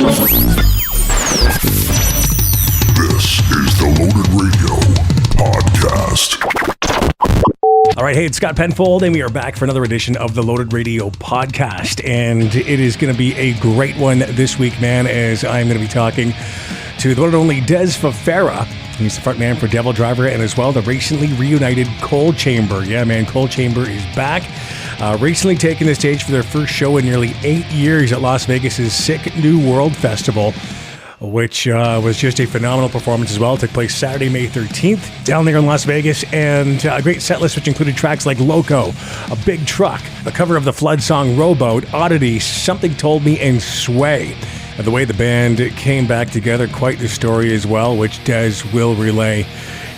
This is the Loaded Radio Podcast. All right, hey, it's Scott Penfold, and we are back for another edition of the Loaded Radio Podcast. And it is going to be a great one this week, man, as I'm going to be talking to the one and only Dez Fafara. He's the front man for Devil Driver, and as well the recently reunited Coal Chamber. Yeah, man, Coal Chamber is back. Recently taking the stage for their first show in nearly 8 years at Las Vegas's Sick New World Festival, which was just a phenomenal performance as well. It took place Saturday, May 13th, down there in Las Vegas, and a great set list which included tracks like Loco, A Big Truck, the cover of the Flood song Rowboat, Oddity, Something Told Me, and Sway. And the way the band came back together, quite the story as well, which Dez will relay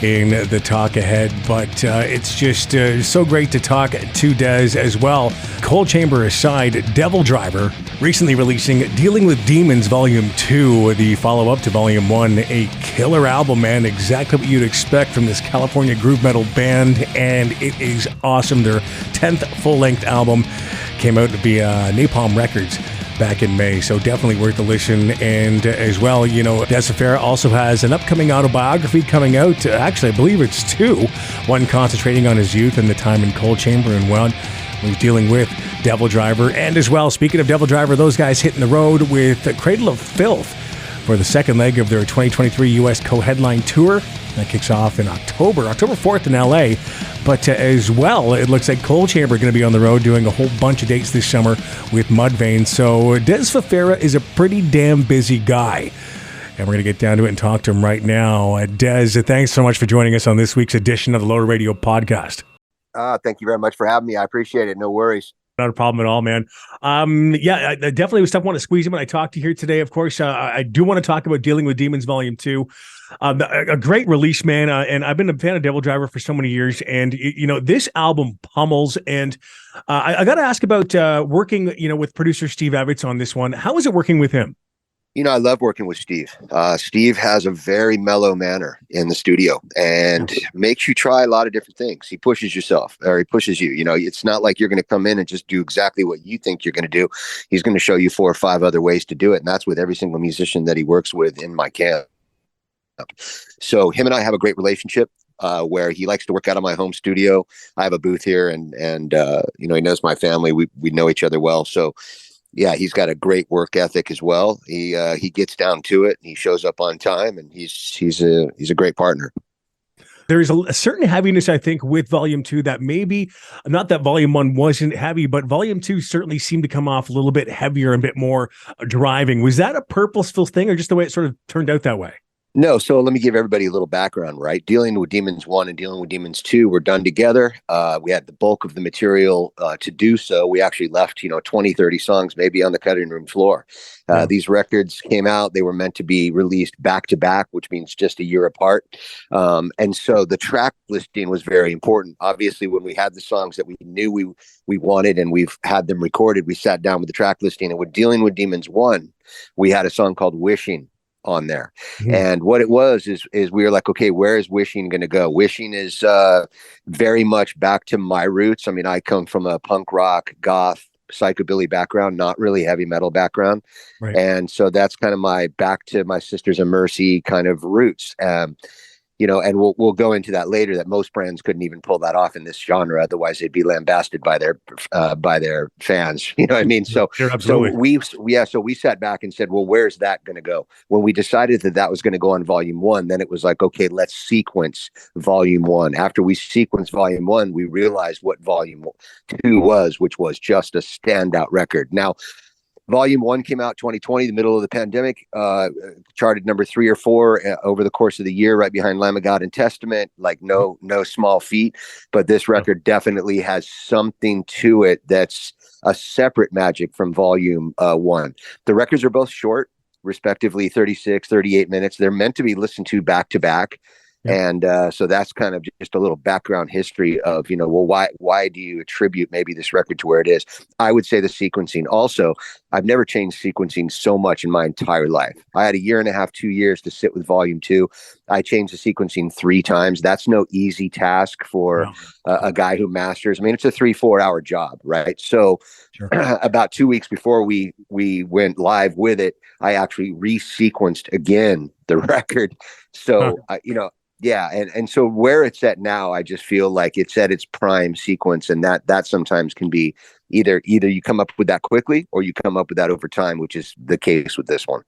in the talk ahead. But it's just so great to talk to Dez as well. Coal Chamber aside, Devil Driver recently releasing Dealing with Demons Volume 2, the follow-up to Volume 1, a killer album, man, exactly what you'd expect from this California groove metal band, and it is awesome. Their 10th full-length album came out via Napalm Records back in May, so definitely worth a listen. And as well, you know, Dez Fafara also has an upcoming autobiography coming out. Actually, I believe it's two. One concentrating on his youth and the time in Coal Chamber, and one he's dealing with Devil Driver. And as well, speaking of Devil Driver, those guys hitting the road with Cradle of Filth for the second leg of their 2023 U.S. co-headline tour. That kicks off in October 4th in L.A. But as well, it looks like Coal Chamber going to be on the road doing a whole bunch of dates this summer with Mudvayne. So Dez Fafara is a pretty damn busy guy. And we're going to get down to it and talk to him right now. Dez, thanks so much for joining us on this week's edition of the Loaded Radio Podcast. Thank you very much for having me. I appreciate it. No worries. Not a problem at all, man. I definitely was tough one to squeeze in when I talked to you here today. Of course, I do want to talk about Dealing with Demons Volume 2. A great release, man. And I've been a fan of Devil Driver for so many years. And, you know, this album pummels. And I got to ask about working, you know, with producer Steve Evans on this one. How is it working with him? You know, I love working with Steve. Steve has a very mellow manner in the studio and makes you try a lot of different things. He pushes yourself, or he pushes you. You know, it's not like you're going to come in and just do exactly what you think you're going to do. He's going to show you 4 or 5 other ways to do it. And that's with every single musician that he works with in my camp. So him and I have a great relationship where he likes to work out of my home studio. I have a booth here, and you know, he knows my family. We know each other well. So yeah, he's got a great work ethic as well. He gets down to it. He shows up on time, and he's a great partner. There's a certain heaviness, I think, with Volume 2 that maybe, not that Volume 1 wasn't heavy, but Volume 2 certainly seemed to come off a little bit heavier and a bit more driving. Was that a purposeful thing, or just the way it sort of turned out that way? No, so let me give everybody a little background, right? Dealing with Demons 1 and Dealing with Demons 2 were done together. We had the bulk of the material to do so. We actually left, 20, 30 songs maybe on the cutting room floor. These records came out. They were meant to be released back to back, which means just a year apart. And so the track listing was very important. Obviously, when we had the songs that we knew we wanted and we've had them recorded, we sat down with the track listing. And with Dealing with Demons 1, we had a song called Wishing on there. Mm-hmm. And what it was is we were like, okay, where is Wishing going to go? Wishing is very much back to my roots. I mean, I come from a punk rock, goth, psychobilly background, not really heavy metal background. Right. And so that's kind of my back to my Sisters of Mercy kind of roots. And we'll go into that later, that most brands couldn't even pull that off in this genre. Otherwise they'd be lambasted by their fans. You know what I mean? So we sat back and said, well, where's that going to go? When we decided that was going to go on Volume 1, then it was like, okay, let's sequence Volume 1. After we sequenced Volume 1, we realized what Volume 2 was, which was just a standout record. Now, Volume 1 came out 2020, the middle of the pandemic, charted number 3 or 4 over the course of the year, right behind Lamb of God and Testament, like no small feat. But this record definitely has something to it that's a separate magic from Volume 1. The records are both short, respectively 36, 38 minutes. They're meant to be listened to back to back. Yep. And so that's kind of just a little background history of, well, why do you attribute maybe this record to where it is? I would say the sequencing. Also, I've never changed sequencing so much in my entire life. I had a year and a half, 2 years to sit with volume 2. I changed the sequencing 3 times. That's no easy task for No. a guy who masters. I mean, it's a 3-4 hour job, right? So Sure. about 2 weeks before we went live with it, I actually resequenced again the record. Huh. So yeah, and so where it's at now, I just feel like it's at its prime sequence, and that sometimes can be either you come up with that quickly or you come up with that over time, which is the case with this one.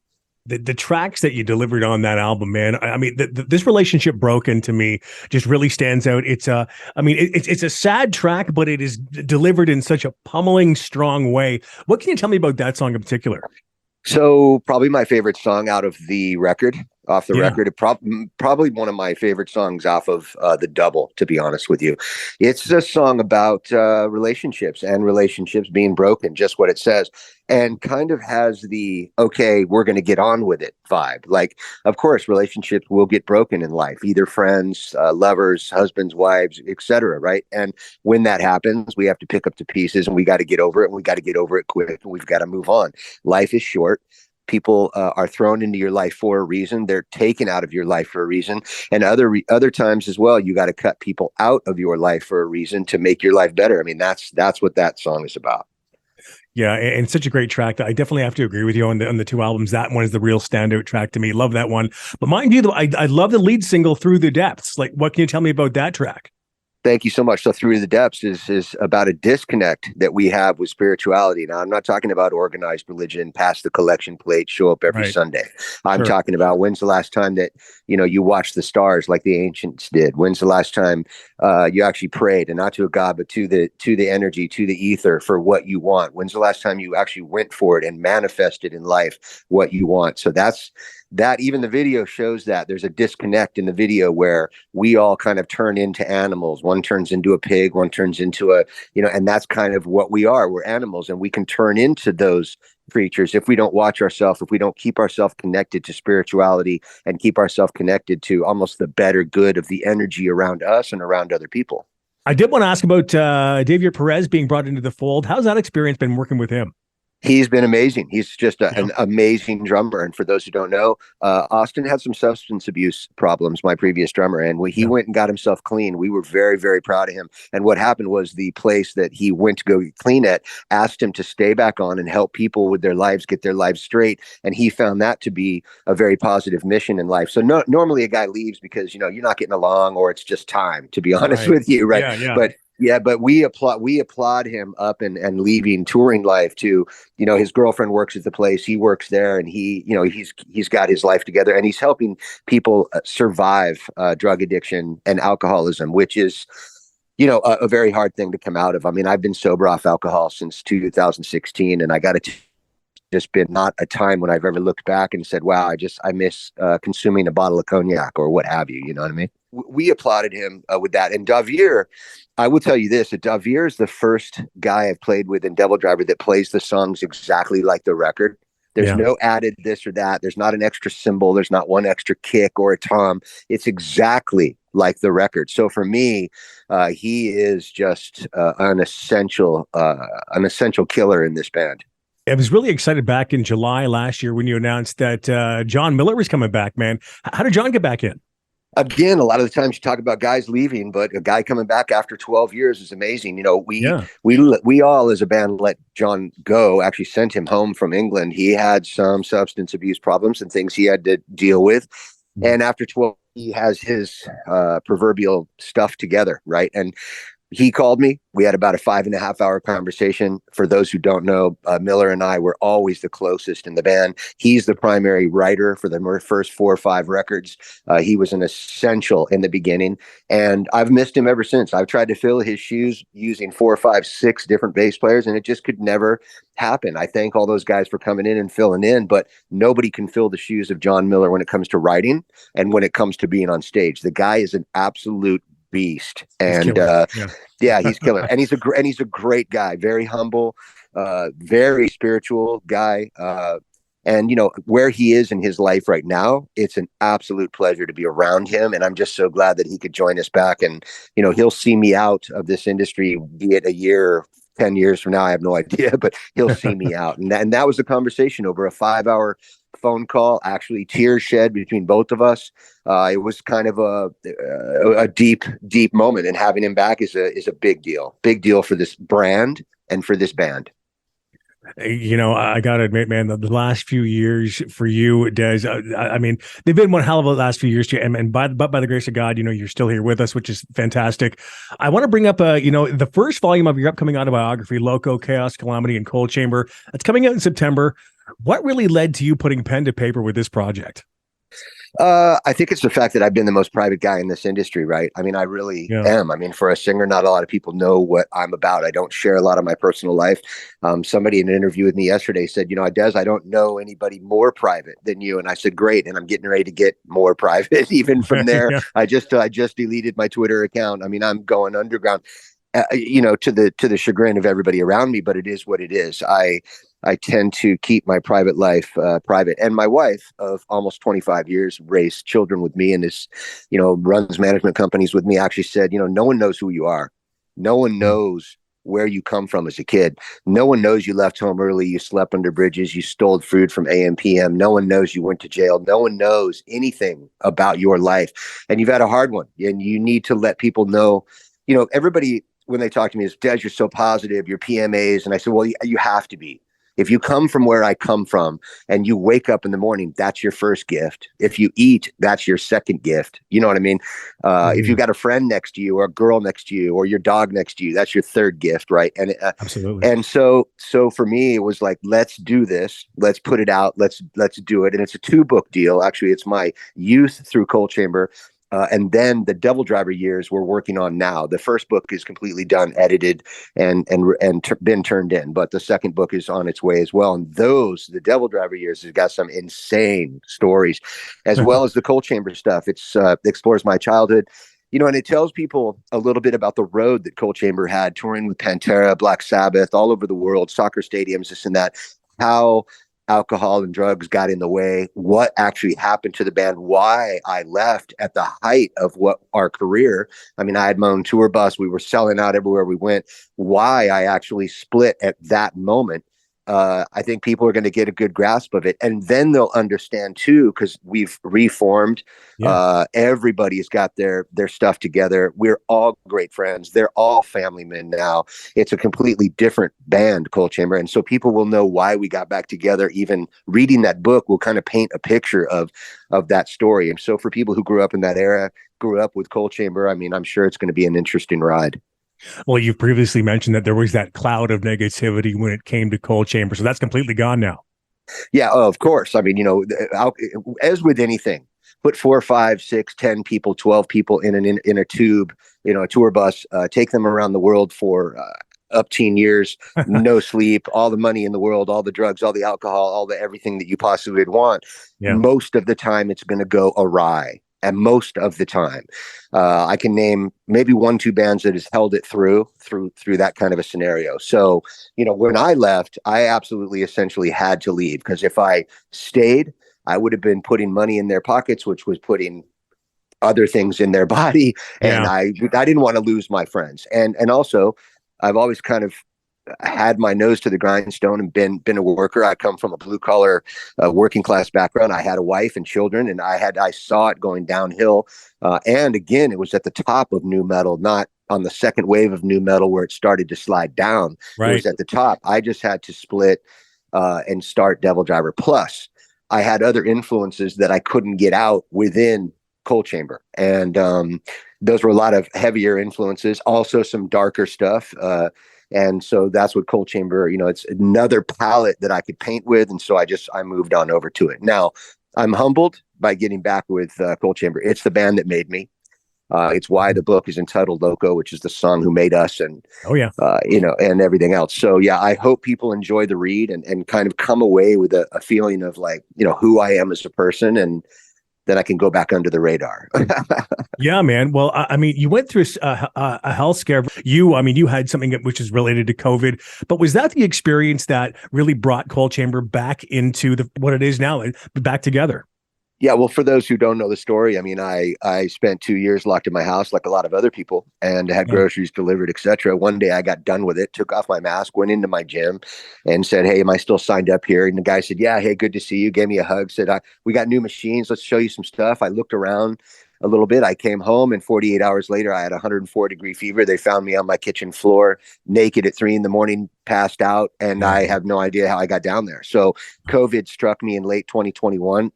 The tracks that you delivered on that album, man. I mean, this relationship broken to me just really stands out. It's it's a sad track, but it is delivered in such a pummeling, strong way. What can you tell me about that song in particular? So probably my favorite song out of the record, off the Yeah. record, probably one of my favorite songs off of the double, to be honest with you. It's a song about relationships and relationships being broken, just what it says, and kind of has the, okay, we're going to get on with it vibe. Like, of course, relationships will get broken in life, either friends, lovers, husbands, wives, etc. Right. And when that happens, we have to pick up the pieces and we got to get over it. And we got to get over it quick. And we've got to move on. Life is short. People are thrown into your life for a reason. They're taken out of your life for a reason. And other times as well, you got to cut people out of your life for a reason to make your life better. I mean, that's what that song is about. Yeah, and such a great track. I definitely have to agree with you on the 2 albums. That one is the real standout track to me. Love that one. But mind you, though, I love the lead single, Through the Depths. Like, what can you tell me about that track? Thank you so much. So Through the Depths is about a disconnect that we have with spirituality. Now, I'm not talking about organized religion, pass the collection plate, show up every Right. Sunday. I'm Sure. talking about when's the last time that, you watched the stars like the ancients did? When's the last time you actually prayed, and not to a God, but to the energy, to the ether for what you want? When's the last time you actually went for it and manifested in life what you want? So that even the video shows that there's a disconnect in the video where we all kind of turn into animals. One turns into a pig, one turns into and that's kind of what we are. We're animals, and we can turn into those creatures if we don't watch ourselves, if we don't keep ourselves connected to spirituality and keep ourselves connected to almost the better good of the energy around us and around other people. I did want to ask about David Perez being brought into the fold. How's that experience been working with him? He's been amazing. He's just an amazing drummer. And for those who don't know, Austin had some substance abuse problems, my previous drummer. And when he went and got himself clean, we were very, very proud of him. And what happened was the place that he went to go get clean at asked him to stay back on and help people with their lives, get their lives straight. And he found that to be a very positive mission in life. So normally a guy leaves because, you're not getting along, or it's just time, to be honest with you. Right. But we applaud him up and leaving touring life to, his girlfriend works at the place, he works there, and he's got his life together, and he's helping people survive drug addiction and alcoholism, which is, a very hard thing to come out of. I mean, I've been sober off alcohol since 2016, and I got to just been not a time when I've ever looked back and said, wow, I miss consuming a bottle of cognac or what have you. You know what I mean? We applauded him with that. And Davier, I will tell you this, that Davier is the first guy I've played with in Devil Driver that plays the songs exactly like the record. There's no added this or that. There's not an extra cymbal. There's not one extra kick or a tom. It's exactly like the record. So for me, he is just an essential killer in this band. I was really excited back in July last year when you announced that John Miller was coming back, man. How did John get back in? Again, a lot of the times you talk about guys leaving, but a guy coming back after 12 years is amazing. We all as a band let John go, actually sent him home from England. He had some substance abuse problems and things he had to deal with. And after 12, he has his proverbial stuff together, right? And he called me. We had about a 5.5 hour conversation. For those who don't know, Miller and I were always the closest in the band. He's the primary writer for the first 4 or 5 records. He was an essential in the beginning, and I've missed him ever since. I've tried to fill his shoes using 4, 5, 6 different bass players, and it just could never happen. I thank all those guys for coming in and filling in, but nobody can fill the shoes of John Miller when it comes to writing and when it comes to being on stage. The guy is an absolute beast, and he's killer. And he's a great guy, very humble, very spiritual guy. And, where he is in his life right now, it's an absolute pleasure to be around him. And I'm just so glad that he could join us back. And, he'll see me out of this industry, be it a year, 10 years from now, I have no idea, but he'll see me out. And that was a conversation over a 5-hour phone call, actually tears shed between both of us. It was kind of a deep, deep moment, and having him back is a big deal for this brand and for this band. I got to admit, man, the last few years for you, Dez, I mean, they've been one hell of a last few years to you. And by the grace of God, you're still here with us, which is fantastic. I want to bring up, the first volume of your upcoming autobiography, Loco, Chaos, Calamity, and Cold Chamber. It's coming out in September. What really led to you putting pen to paper with this project? I think it's the fact that I've been the most private guy in this industry, right? I mean, I really am. I mean, for a singer, not a lot of people know what I'm about. I don't share a lot of my personal life. Somebody in an interview with me yesterday said, Dez, I don't know anybody more private than you. And I said, great. And I'm getting ready to get more private. Even from there, I just deleted my Twitter account. I mean, I'm going underground, to the chagrin of everybody around me, but it is what it is. I tend to keep my private life private. And my wife of almost 25 years raised children with me and is, runs management companies with me, actually said, no one knows who you are. No one knows where you come from as a kid. No one knows you left home early. You slept under bridges. You stole food from AM PM. No one knows you went to jail. No one knows anything about your life. And you've had a hard one. And you need to let people know, everybody, when they talk to me, is, Dez, you're so positive, you're PMAs. And I said, well, you have to be. If you come from where I come from and you wake up in the morning, that's your first gift. If you eat, that's your second gift. You know what I mean? If you've got a friend next to you or a girl next to you or your dog next to you, that's your third gift, right? And absolutely. And so for me, it was like, let's do this. Let's put it out. Let's do it. And it's a 2-book deal. Actually, it's my youth through Cold Chamber. And then the Devil Driver years we're working on now. The first book is completely done, edited, and been turned in. But the second book is on its way as well. And the Devil Driver years, has got some insane stories, as well as the Cold Chamber stuff. It's explores my childhood, and it tells people a little bit about the road that Cold Chamber had, touring with Pantera, Black Sabbath, all over the world, soccer stadiums, this and that. How alcohol and drugs got in the way, what actually happened to the band, why I left at the height of what our career. I mean, I had my own tour bus. We were selling out everywhere we went. Why I actually split at that moment. I think people are going to get a good grasp of it. And then they'll understand too, because we've reformed. Everybody's got their stuff together. We're all great friends. They're all family men now. It's a completely different band, Cold Chamber. And so people will know why we got back together. Even reading that book will kind of paint a picture of that story. And so for people who grew up in that era, grew up with Cold Chamber, I mean, I'm sure it's going to be an interesting ride. Well, you've previously mentioned that there was that cloud of negativity when it came to Cold Chamber. So that's completely gone now. Yeah, of course. I mean, as with anything, put 4, 5, 6, 10 people, 12 people in a tube, a tour bus, take them around the world for up teen years, no sleep, all the money in the world, all the drugs, all the alcohol, all the everything that you possibly would want. Yeah. Most of the time it's going to go awry. And most of the time, I can name maybe 1-2 bands that has held it through that kind of a scenario. So, when I left, I absolutely essentially had to leave, because if I stayed, I would have been putting money in their pockets, which was putting other things in their body. And I didn't want to lose my friends. And also, I've always kind of had my nose to the grindstone and been a worker. I come from a blue collar working class background. I had a wife and children, and I saw it going downhill. And again, it was at the top of nu metal, not on the second wave of nu metal where it started to slide down. Right. It was at the top. I just had to split and start Devil Driver. Plus, I had other influences that I couldn't get out within Cold Chamber. And those were a lot of heavier influences, also some darker stuff. And so that's what Cold Chamber, it's another palette that I could paint with. And so I moved on over to it. Now, I'm humbled by getting back with Cold Chamber. It's the band that made me. It's why the book is entitled Loco, which is the song Who Made Us, and and everything else. So yeah, I hope people enjoy the read and kind of come away with a feeling of like, who I am as a person, and then I can go back under the radar. Yeah, man. Well, I mean, you went through a health scare. I mean, you had something which is related to COVID, but was that the experience that really brought Cold Chamber back into what it is now, back together? Yeah, well, for those who don't know the story, I mean, I spent 2 years locked in my house, like a lot of other people, and had Yeah. groceries delivered, etc. One day, I got done with it, took off my mask, went into my gym, and said, "Hey, am I still signed up here?" And the guy said, "Yeah, hey, good to see you." Gave me a hug, said, "We got new machines. Let's show you some stuff." I looked around a little bit. I came home, and 48 hours later, I had 104-degree fever. They found me on my kitchen floor, naked at 3 a.m, passed out, and Yeah. I have no idea how I got down there. So, COVID struck me in late 2021.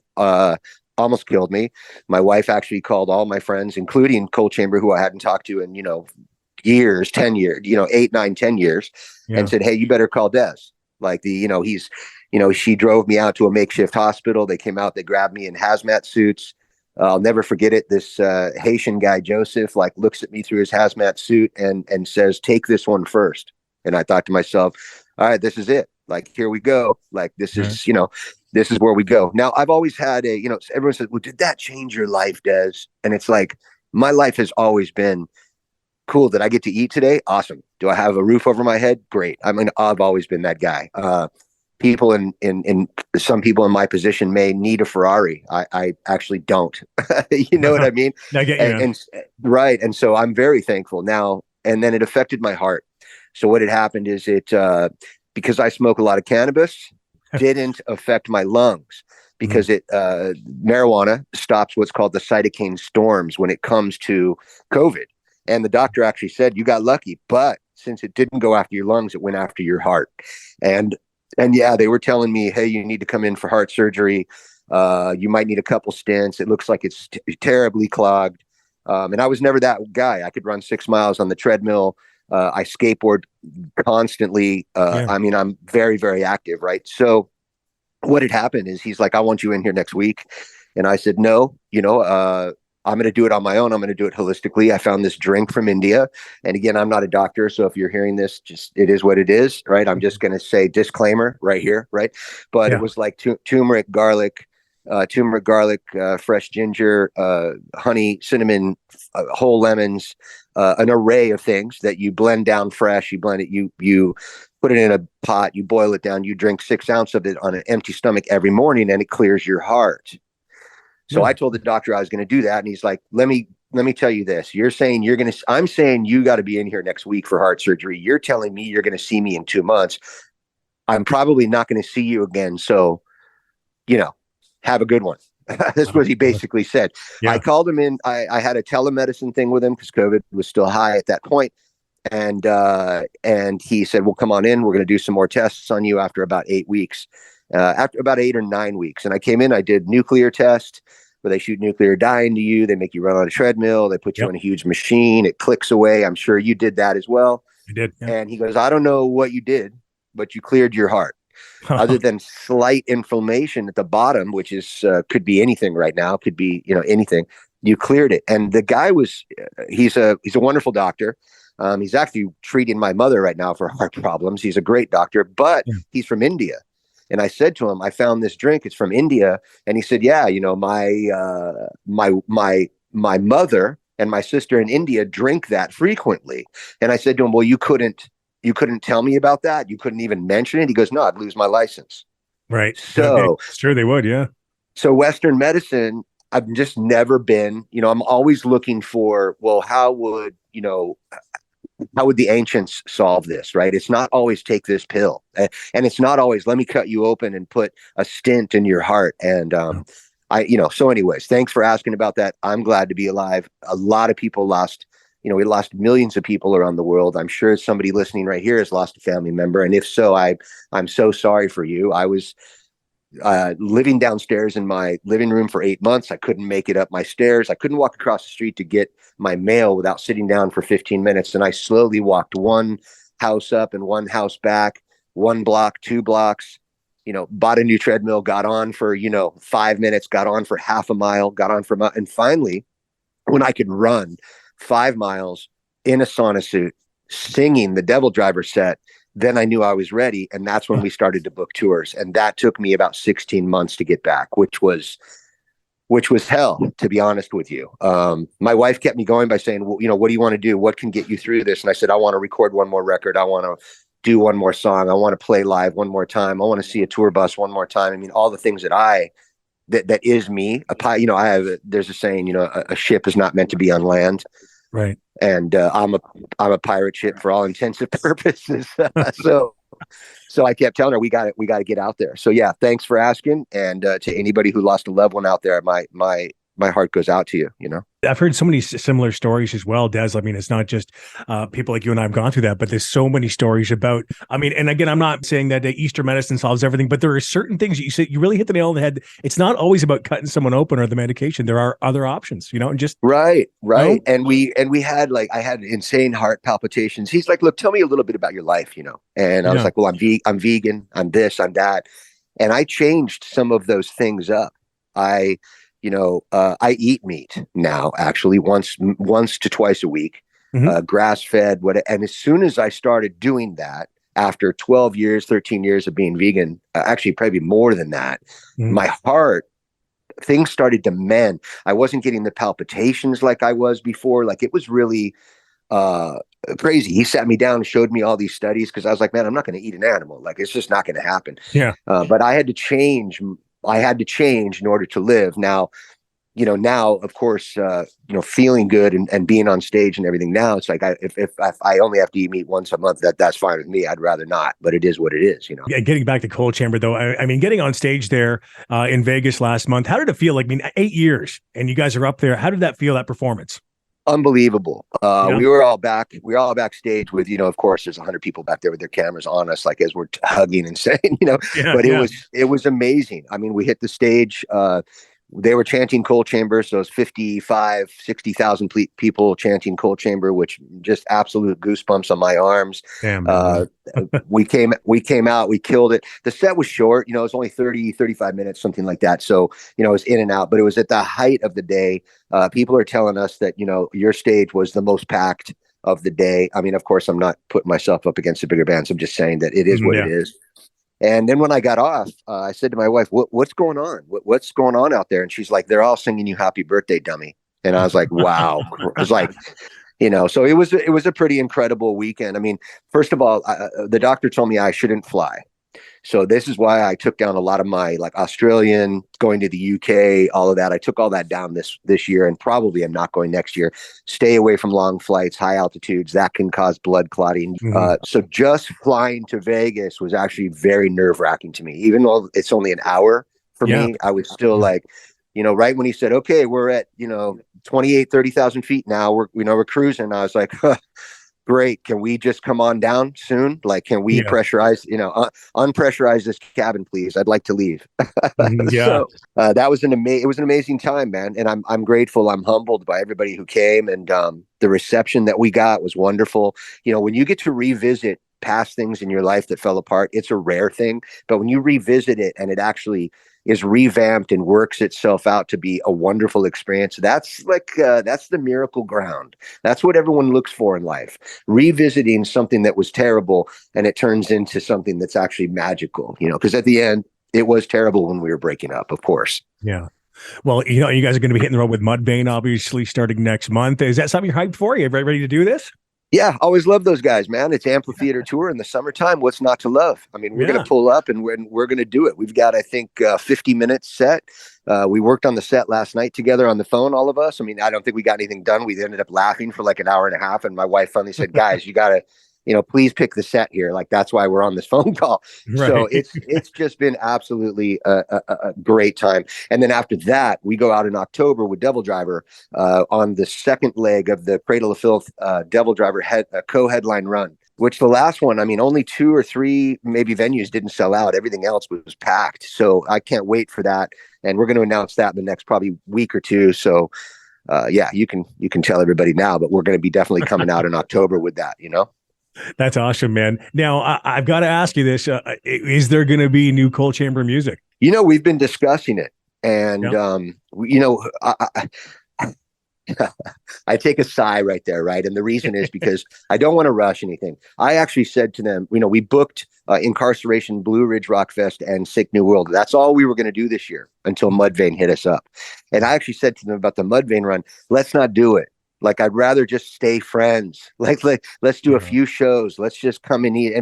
Almost killed me. My wife actually called all my friends, including Cold Chamber, who I hadn't talked to in, years, 10 years, 8, 9, 10 years, Yeah. and said, "Hey, you better call Dez." Like she drove me out to a makeshift hospital. They came out, they grabbed me in hazmat suits. I'll never forget it. This Haitian guy, Joseph, like looks at me through his hazmat suit and says, "Take this one first." And I thought to myself, all right, this is it. Like, here we go. Like, this is where we go. Now, I've always had everyone says, "Well, did that change your life, Dez?" And it's like, my life has always been cool. Did I get to eat today? Awesome. Do I have a roof over my head? Great. I mean, I've always been that guy. People in some people in my position may need a Ferrari. I actually don't. You know what I mean? I get you, man. And right. And so I'm very thankful now. And then it affected my heart. So what had happened is because I smoke a lot of cannabis, didn't affect my lungs because marijuana stops what's called the cytokine storms when it comes to COVID. And the doctor actually said, "You got lucky, but since it didn't go after your lungs, it went after your heart." And yeah, they were telling me, "Hey, you need to come in for heart surgery. You might need a couple stents. It looks like it's terribly clogged." And I was never that guy. I could run 6 miles on the treadmill. I skateboard constantly. I mean, I'm very, very active, right? So what had happened is he's like, "I want you in here next week." And I said, "No, I'm going to do it on my own. I'm going to do it holistically." I found this drink from India. And again, I'm not a doctor. So if you're hearing this, just it is what it is, right? I'm just going to say disclaimer right here, right? But it was like turmeric, garlic, fresh ginger, honey, cinnamon, whole lemons, an array of things that you blend down fresh. You blend it, you put it in a pot, you boil it down, you drink 6 ounces of it on an empty stomach every morning, and it clears your heart. So I told the doctor I was going to do that. And he's like, let me tell you this. I'm saying you got to be in here next week for heart surgery. You're telling me you're going to see me in 2 months. I'm probably not going to see you again. So, have a good one. That's what he basically said. Yeah. I called him in. I had a telemedicine thing with him because COVID was still high at that point. And he said, "Well, come on in. We're going to do some more tests on you after about 8 weeks." After about 8 or 9 weeks. And I came in, I did nuclear test where they shoot nuclear dye into you. They make you run on a treadmill. They put you in a huge machine. It clicks away. I'm sure you did that as well. I did. Yeah. And he goes, "I don't know what you did, but you cleared your heart." Other than slight inflammation at the bottom, which is could be anything right now, could be anything. You cleared it. And the guy he's a wonderful doctor. He's actually treating my mother right now for heart problems. He's a great doctor, but he's from India. And I said to him, "I found this drink. It's from India." And he said, "Yeah, my mother and my sister in India drink that frequently." And I said to him, "Well, you couldn't tell me about that? You couldn't even mention it?" He goes, "No, I'd lose my license." Right. So sure they would. Yeah. So Western medicine, I've just never been, I'm always looking for, well, how would the ancients solve this, right? It's not always take this pill, and it's not always let me cut you open and put a stent in your heart. And so anyways, thanks for asking about that. I'm glad to be alive. A lot of people lost, we lost millions of people around the world. I'm sure somebody listening right here has lost a family member, and if so, I'm so sorry for you. I was living downstairs in my living room for 8 months. I couldn't make it up my stairs. I couldn't walk across the street to get my mail without sitting down for 15 minutes. And I slowly walked one house up and one house back, 1 block, 2 blocks, bought a new treadmill, got on for, 5 minutes, got on for half a mile, got on for, and finally, when I could run 5 miles in a sauna suit, singing the Devil Driver set, then I knew I was ready. And that's when we started to book tours. And that took me about 16 months to get back, which was which was hell, to be honest with you. My wife kept me going by saying, well, what do you want to do? What can get you through this? And I said, I want to record one more record. I want to do one more song. I want to play live one more time. I want to see a tour bus one more time. I mean, all the things that is me. There's a saying, a ship is not meant to be on land. Right. And I'm a pirate ship for all intents and purposes. So I kept telling her, we got to get out there. So yeah, thanks for asking. And to anybody who lost a loved one out there, my heart goes out to you. I've heard so many similar stories as well, Des. I mean, it's not just people like you and I have gone through that, but there's so many stories about, and again, I'm not saying that Eastern medicine solves everything, but there are certain things you said, you really hit the nail on the head. It's not always about cutting someone open or the medication. There are other options, and just. Right. And we had I had insane heart palpitations. He's like, look, tell me a little bit about your life, And I was like, well, I'm vegan, I'm this, I'm that. And I changed some of those things up. I eat meat now, actually once to twice a week, grass fed. And as soon as I started doing that, after 12 years, 13 years of being vegan, actually probably more than that, my heart, things started to mend. I wasn't getting the palpitations like I was before. Like, it was really crazy. He sat me down and showed me all these studies, because I was like, man, I'm not going to eat an animal. Like, it's just not going to happen. Yeah. But I had to change in order to live. Now, of course, feeling good and being on stage and everything. Now it's like, if I only have to eat meat once a month, that's fine with me. I'd rather not, but it is what it is, Yeah, getting back to Cold Chamber though, I mean, getting on stage there in Vegas last month, how did it feel? 8 years and you guys are up there. How did that feel, that performance? Unbelievable. We were all backstage with, of course, there's 100 people back there with their cameras on us, like, as we're hugging and saying, but it was amazing. I mean, we hit the stage, they were chanting Cold Chamber. So it was 55, 60,000 people chanting Cold Chamber, which just absolute goosebumps on my arms. Damn, we came out, we killed it. The set was short, it was only 30, 35 minutes, something like that. So, it was in and out, but it was at the height of the day. People are telling us that, your stage was the most packed of the day. I mean, of course, I'm not putting myself up against the bigger bands. I'm just saying that it is what it is. And then when I got off, I said to my wife, what's going on? What's going on out there? And she's like, they're all singing you happy birthday, dummy. And I was like, wow. I was like, so it was a pretty incredible weekend. I mean, first of all, the doctor told me I shouldn't fly. So this is why I took down a lot of my Australian, going to the UK, all of that. I took all that down this year, and probably I'm not going next year. Stay away from long flights, high altitudes. That can cause blood clotting. So just flying to Vegas was actually very nerve-wracking to me. Even though it's only an hour for me, I was still like, right when he said, okay, we're at, 30,000 feet now, we're cruising. I was like, great. Can we just come on down soon? Like, can we pressurize, unpressurize this cabin, please? I'd like to leave. So that was it was an amazing time, man. And I'm grateful. I'm humbled by everybody who came, and the reception that we got was wonderful. When you get to revisit past things in your life that fell apart, it's a rare thing. But when you revisit it and it actually is revamped and works itself out to be a wonderful experience, that's that's the miracle ground. That's what everyone looks for in life. Revisiting something that was terrible and it turns into something that's actually magical, because at the end, it was terrible when we were breaking up, of course. Yeah. Well, you guys are going to be hitting the road with Mudvayne, obviously, starting next month. Is that something you're hyped for? Are you ready to do this? Yeah, always love those guys, man. It's amphitheater tour in the summertime. What's not to love? I mean, we're going to pull up and we're going to do it. We've got, I think, 50 minutes set. We worked on the set last night together on the phone, all of us. I mean, I don't think we got anything done. We ended up laughing for like an hour and a half. And my wife finally said, guys, you got to, please pick the set here. Like, that's why we're on this phone call. Right. So it's just been absolutely a great time. And then after that, we go out in October with Devil Driver on the second leg of the Cradle of Filth Devil Driver co-headline run, which the last one, I mean, only 2 or 3 maybe venues didn't sell out. Everything else was packed. So I can't wait for that. And we're going to announce that in the next probably week or two. So you can tell everybody now, but we're going to be definitely coming out in October with that, That's awesome, man. Now, I've got to ask you this. Is there going to be new Cold Chamber music? We've been discussing it. And, I take a sigh right there, right? And the reason is because I don't want to rush anything. I actually said to them, we booked Incarceration, Blue Ridge Rock Fest, and Sick New World. That's all we were going to do this year until Mudvayne hit us up. And I actually said to them about the Mudvayne run, let's not do it. Like, I'd rather just stay friends. Like let's do a few shows. Let's just come and eat.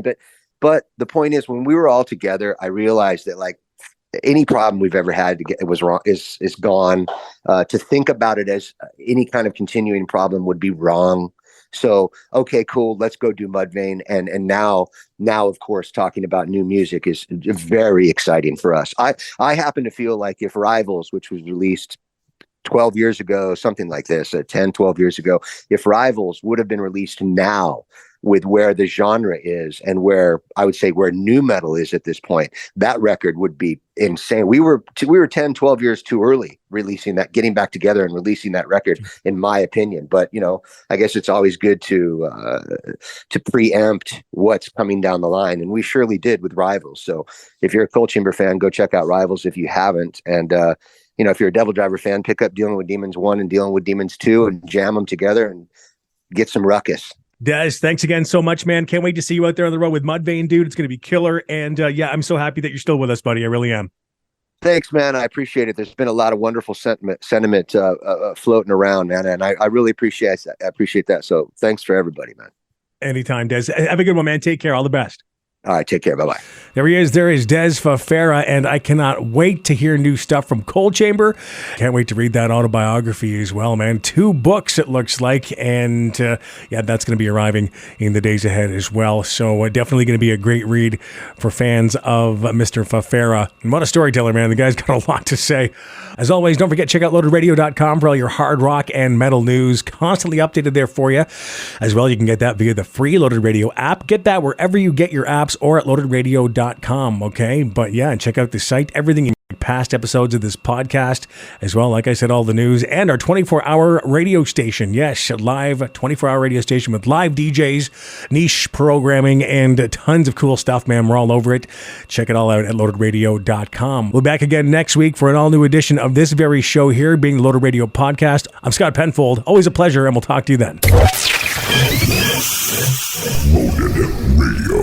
But the point is, when we were all together, I realized that, like, any problem we've ever had to get it was wrong is gone. To think about it as any kind of continuing problem would be wrong. So, okay, cool. Let's go do Mudvayne. And now, of course, talking about new music is very exciting for us. I happen to feel like if Rivals, which was released 12 years ago, something like this, 10, 12 years ago, if Rivals would have been released now, with where the genre is and where I would say where new metal is at this point, that record would be insane. We were 10, 12 years too early releasing that, getting back together and releasing that record, in my opinion. But, I guess it's always good to preempt what's coming down the line. And we surely did with Rivals. So if you're a Cold Chamber fan, go check out Rivals if you haven't. And, if you're a Devil Driver fan, pick up Dealing with Demons 1 and Dealing with Demons 2 and jam them together and get some ruckus. Dez, thanks again so much, man. Can't wait to see you out there on the road with Mudvayne, dude. It's going to be killer. And I'm so happy that you're still with us, buddy. I really am. Thanks, man. I appreciate it. There's been a lot of wonderful sentiment floating around, man. And I really appreciate that. I appreciate that. So thanks for everybody, man. Anytime, Dez. Have a good one, man. Take care. All the best. All right, take care. Bye-bye. There he is. There is Dez Fafara, and I cannot wait to hear new stuff from Cold Chamber. Can't wait to read that autobiography as well, man. 2 books, it looks like, and that's going to be arriving in the days ahead as well. So definitely going to be a great read for fans of Mr. Fafara. And what a storyteller, man. The guy's got a lot to say. As always, don't forget, check out loadradio.com for all your hard rock and metal news, constantly updated there for you. As well, you can get that via the free Loaded Radio app. Get that wherever you get your apps, or at loadradio.com, okay? But yeah, check out the site, everything in past episodes of this podcast, as well, like I said, all the news, and our 24-hour radio station. Yes, live 24-hour radio station with live DJs, niche programming, and tons of cool stuff, man. We're all over it. Check it all out at loadradio.com. We'll be back again next week for an all-new edition of this very show here, being the Loaded Radio Podcast. I'm Scott Penfold. Always a pleasure, and we'll talk to you then. Loaded Radio.